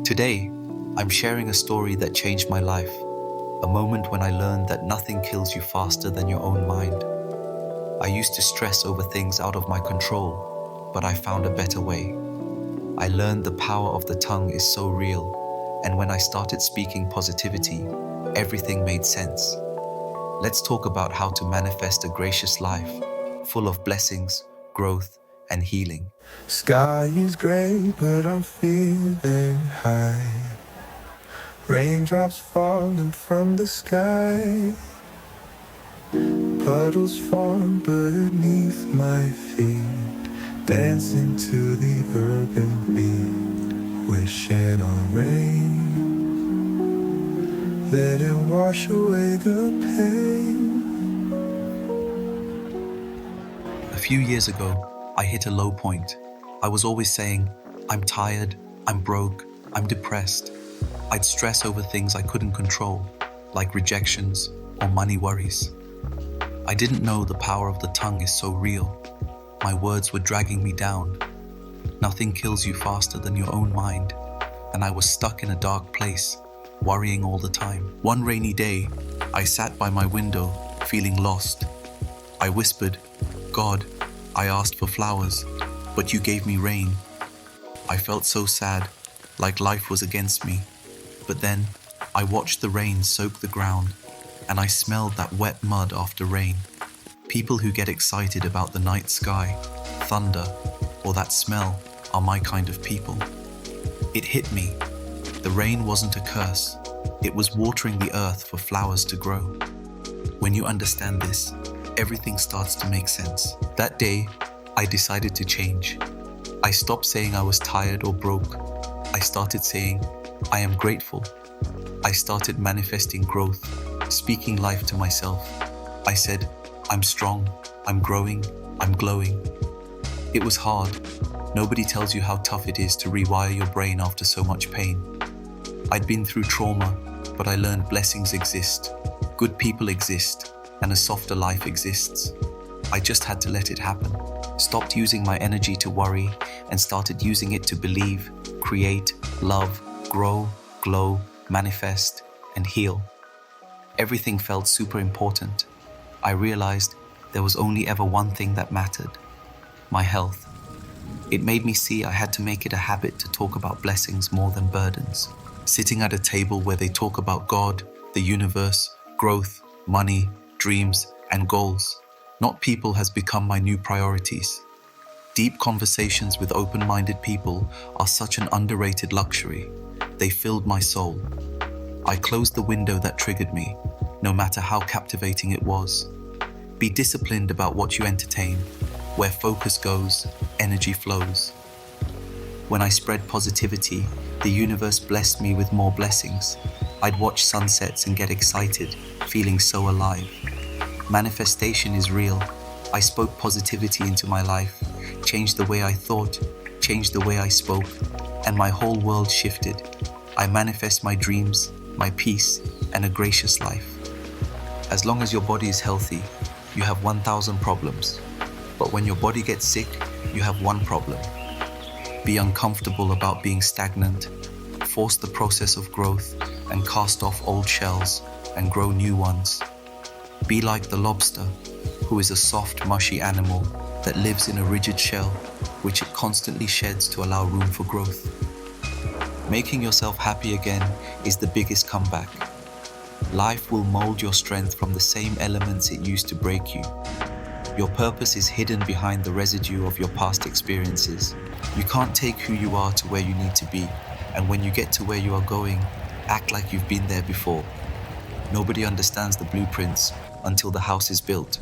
Today, I'm sharing a story that changed my life, a moment when I learned that nothing kills you faster than your own mind. I used to stress over things out of my control, but I found a better way. I learned the power of the tongue is so real, and when I started speaking positivity, everything made sense. Let's talk about how to manifest a gracious life, full of blessings, growth, and healing. Sky is gray, but I'm feeling high. Raindrops falling from the sky. Puddles form beneath my feet, dancing to the urban beat. Wishing on rain, let it wash away the pain. A few years ago, I hit a low point. I was always saying, I'm tired, I'm broke, I'm depressed. I'd stress over things I couldn't control, like rejections or money worries. I didn't know the power of the tongue is so real. My words were dragging me down. Nothing kills you faster than your own mind, and I was stuck in a dark place, worrying all the time. One rainy day, I sat by my window, feeling lost. I whispered, God, I asked for flowers, but you gave me rain. I felt so sad, like life was against me. But then, I watched the rain soak the ground, and I smelled that wet mud after rain. People who get excited about the night sky, thunder, or that smell are my kind of people. It hit me. The rain wasn't a curse. It was watering the earth for flowers to grow. When you understand this, everything starts to make sense. That day, I decided to change. I stopped saying I was tired or broke. I started saying, I am grateful. I started manifesting growth, speaking life to myself. I said, I'm strong, I'm growing, I'm glowing. It was hard. Nobody tells you how tough it is to rewire your brain after so much pain. I'd been through trauma, but I learned blessings exist, good people exist, and a softer life exists. I just had to let it happen. Stopped using my energy to worry and started using it to believe, create, love, grow, glow, manifest, and heal. Everything felt super important. I realized there was only ever one thing that mattered: my health. It made me see I had to make it a habit to talk about blessings more than burdens. Sitting at a table where they talk about God, the universe, growth, money, dreams, and goals, not people, has become my new priorities. Deep conversations with open-minded people are such an underrated luxury. They filled my soul. I closed the window that triggered me, no matter how captivating it was. Be disciplined about what you entertain. Where focus goes, energy flows. When I spread positivity, the universe blessed me with more blessings. I'd watch sunsets and get excited, feeling so alive. Manifestation is real. I spoke positivity into my life, changed the way I thought, changed the way I spoke, and my whole world shifted. I manifest my dreams, my peace, and a gracious life. As long as your body is healthy, you have 1,000 problems. But when your body gets sick, you have one problem. Be uncomfortable about being stagnant. Force the process of growth and cast off old shells and grow new ones. Be like the lobster, who is a soft, mushy animal that lives in a rigid shell, which it constantly sheds to allow room for growth. Making yourself happy again is the biggest comeback. Life will mold your strength from the same elements it used to break you. Your purpose is hidden behind the residue of your past experiences. You can't take who you are to where you need to be, and when you get to where you are going, act like you've been there before. Nobody understands the blueprints until the house is built.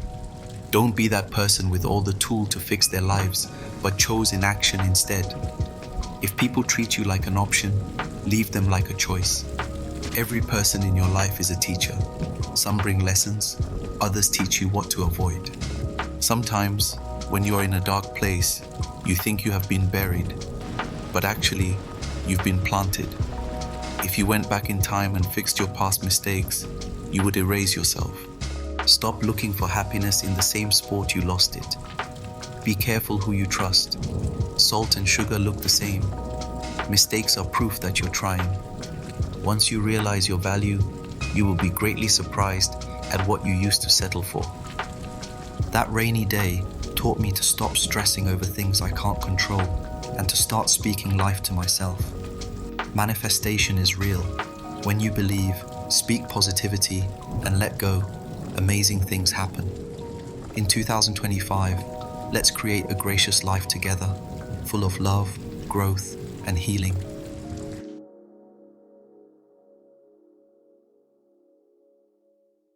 Don't be that person with all the tools to fix their lives, but chose inaction instead. If people treat you like an option, leave them like a choice. Every person in your life is a teacher. Some bring lessons, others teach you what to avoid. Sometimes, when you are in a dark place, you think you have been buried, but actually, you've been planted. If you went back in time and fixed your past mistakes, you would erase yourself. Stop looking for happiness in the same sport you lost it. Be careful who you trust. Salt and sugar look the same. Mistakes are proof that you're trying. Once you realize your value, you will be greatly surprised at what you used to settle for. That rainy day taught me to stop stressing over things I can't control and to start speaking life to myself. Manifestation is real. When you believe, speak positivity, and let go, amazing things happen. In 2025, let's create a gracious life together, full of love, growth, and healing.